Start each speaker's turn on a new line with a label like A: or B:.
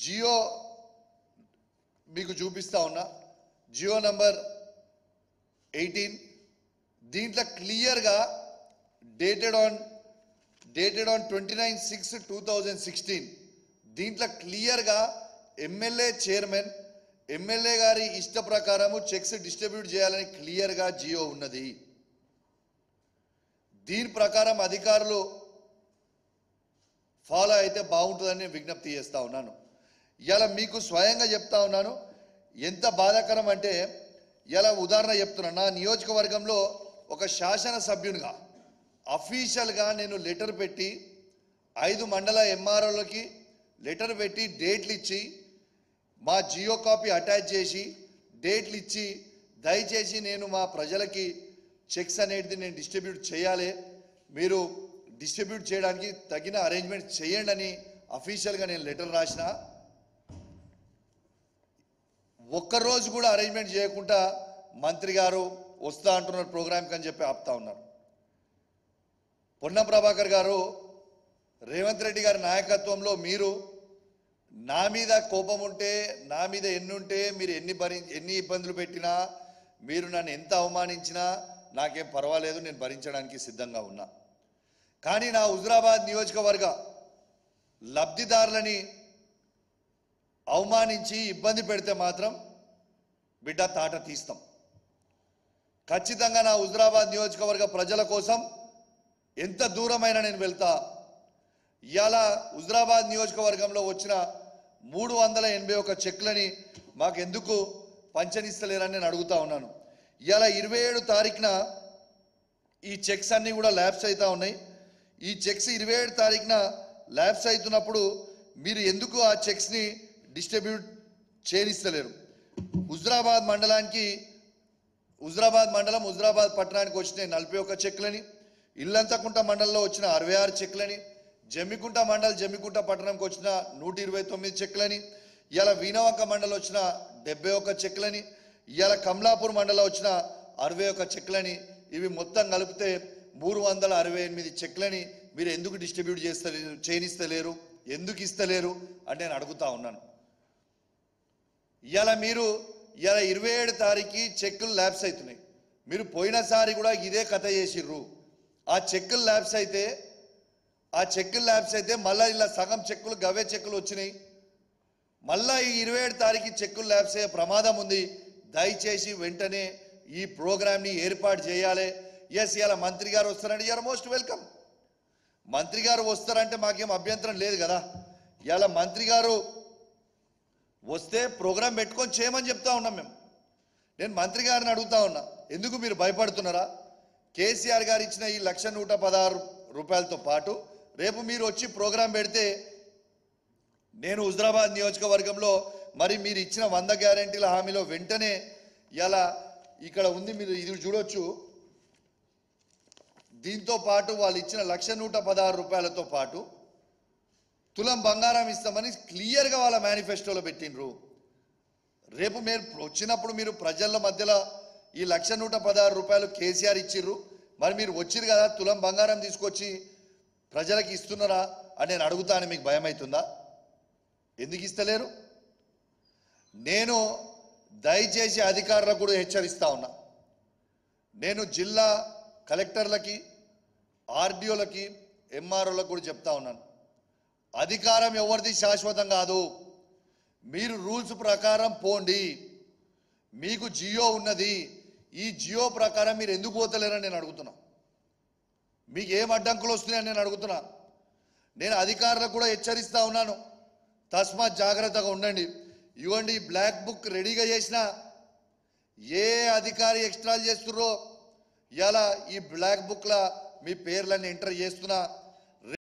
A: జియో మీకు చూపిస్తా ఉన్నా, జియో నంబర్ 18 దీంట్లో క్లియర్గా డేటెడ్ ఆన్ 29/6/2016 దీంట్లో క్లియర్గా ఎమ్మెల్యే చైర్మన్ ఎమ్మెల్యే గారి ఇష్ట ప్రకారము చెక్స్ డిస్ట్రిబ్యూట్ చేయాలని క్లియర్గా జియో ఉన్నది. దీని ప్రకారం అధికారులు ఫాలో అయితే బాగుంటుందని విజ్ఞప్తి చేస్తా ఉన్నాను. ఇలా మీకు స్వయంగా చెప్తా ఉన్నాను, ఎంత బాధాకరం అంటే ఇలా ఉదాహరణ చెప్తున్నా. నా నియోజకవర్గంలో ఒక శాసనసభ్యునిగా అఫీషియల్గా నేను లెటర్ పెట్టి 5 మండల ఎంఆర్ఓలకి లెటర్ పెట్టి డేట్లు ఇచ్చి మా జియో కాపీ అటాచ్ చేసి డేట్లు ఇచ్చి దయచేసి నేను మా ప్రజలకి చెక్స్ అనేది నేను డిస్ట్రిబ్యూట్ చేయాలి, మీరు డిస్ట్రిబ్యూట్ చేయడానికి తగిన అరేంజ్మెంట్ చేయండి అని అఫీషియల్గా నేను లెటర్ రాసిన. ఒక్కరోజు కూడా అరేంజ్మెంట్ చేయకుండా మంత్రి గారు వస్తా అంటున్నారు ప్రోగ్రామ్కి అని చెప్పి ఆపుతా ఉన్నారు. పొన్నం ప్రభాకర్ గారు రేవంత్ రెడ్డి గారి నాయకత్వంలో మీరు నా మీద కోపం ఉంటే, నా మీద ఎన్ని ఉంటే, మీరు ఎన్ని ఇబ్బందులు పెట్టినా, మీరు నన్ను ఎంత అవమానించినా నాకేం పర్వాలేదు, నేను భరించడానికి సిద్ధంగా ఉన్నా. కానీ నా హుజురాబాద్ నియోజకవర్గ లబ్ధిదారులని అవమానించి ఇబ్బంది పెడితే మాత్రం బిడ్డ తాట తీస్తాం. ఖచ్చితంగా నా హుజురాబాద్ నియోజకవర్గ ప్రజల కోసం ఎంత దూరమైనా నేను వెళ్తా. ఇవాళ హుజురాబాద్ నియోజకవర్గంలో వచ్చిన 381 చెక్లని మాకెందుకు పంచనిస్తలేరని నేను అడుగుతా ఉన్నాను. ఇవాళ 27 తారీఖున ఈ చెక్స్ అన్నీ కూడా ల్యాబ్స్ అవుతా ఉన్నాయి. ఈ చెక్స్ 27 తారీఖున ల్యాబ్స్ అవుతున్నప్పుడు మీరు ఎందుకు ఆ చెక్స్ని డిస్ట్రిబ్యూట్ చేయనిస్తలేరు? హుజురాబాద్ మండలం హుజురాబాద్ పట్టణానికి వచ్చిన 41 చెక్లని, ఇల్లంతకుంట మండలంలో వచ్చిన 66 చెక్లని, జమ్మికుంట పట్టణంకి వచ్చిన 129 చెక్లని, ఇవాళ వీణవంక మండలం వచ్చిన 71 చెక్లని, ఇవాళ కమలాపూర్ మండలం వచ్చిన 61 చెక్లని, ఇవి మొత్తం కలిపితే 368 చెక్లని మీరు ఎందుకు డిస్ట్రిబ్యూట్ చేయనిస్తలేరు, ఎందుకు ఇస్తలేరు అని నేను అడుగుతా ఉన్నాను. ఇవాళ 27 తారీఖు చెక్కులు ల్యాబ్స్ అవుతున్నాయి. మీరు పోయినసారి కూడా ఇదే కథ చేసిర్రు. ఆ చెక్కులు ల్యాబ్స్ అయితే మళ్ళీ ఇలా సగం చెక్కులు గవే చెక్కులు వచ్చినాయి. మళ్ళీ ఈ 27 తారీఖు చెక్కులు ల్యాబ్స్ అయ్యే ప్రమాదం ఉంది. దయచేసి వెంటనే ఈ ప్రోగ్రామ్ని ఏర్పాటు చేయాలి. ఎస్, ఇలా మంత్రి గారు వస్తారంటే యూఆర్ మోస్ట్ వెల్కమ్. మంత్రి గారు వస్తారంటే మాకేం అభ్యంతరం లేదు కదా. ఇలా మంత్రి గారు వస్తే ప్రోగ్రాం పెట్టుకొని చేయమని చెప్తా ఉన్నాం మేము. నేను మంత్రి గారిని అడుగుతా ఉన్నా, ఎందుకు మీరు భయపడుతున్నారా? కేసీఆర్ గారు ఇచ్చిన ఈ 1,116 రూపాయలతో పాటు రేపు మీరు వచ్చి ప్రోగ్రాం పెడితే నేను హుజురాబాద్ నియోజకవర్గంలో మరి మీరు ఇచ్చిన 100 గ్యారెంటీల హామీలో వెంటనే ఇలా ఇక్కడ ఉంది, మీరు ఇది చూడొచ్చు. దీంతో పాటు వాళ్ళు ఇచ్చిన 1,116 రూపాయలతో పాటు తులం బంగారం ఇస్తామని క్లియర్గా వాళ్ళ మేనిఫెస్టోలో పెట్టినరు. రేపు మీరు వచ్చినప్పుడు మీరు ప్రజల మధ్యలో ఈ 1,116 రూపాయలు కేసీఆర్ ఇచ్చిర్రు, మరి మీరు వచ్చిర్రు కదా, తులం బంగారం తీసుకొచ్చి ప్రజలకు ఇస్తున్నారా అని నేను అడుగుతాను. మీకు భయం అవుతుందా? ఎందుకు ఇస్తలేరు? నేను దయచేసి అధికారులకు కూడా హెచ్చరిస్తా ఉన్నా. నేను జిల్లా కలెక్టర్లకి, ఆర్డీఓలకి, ఎంఆర్ఓలకు కూడా చెప్తా ఉన్నాను, అధికారం ఎవరిది శాశ్వతం కాదు. మీరు రూల్స్ ప్రకారం పోండి. మీకు జియో ఉన్నది, ఈ జియో ప్రకారం మీరు ఎందుకు పోతలేరని నేను అడుగుతున్నా. మీకు ఏం అడ్డంకులు వస్తున్నాయని నేను అడుగుతున్నా. నేను అధికారులకు కూడా హెచ్చరిస్తా ఉన్నాను, తస్మాత్ జాగ్రత్తగా ఉండండి. ఇవ్వండి, బ్లాక్ బుక్ రెడీగా చేసిన ఏ అధికారి ఎక్స్ట్రాలు చేస్తుర్రో ఇలా ఈ బ్లాక్ బుక్లో మీ పేర్లన్నీ ఎంటర్ చేస్తున్నా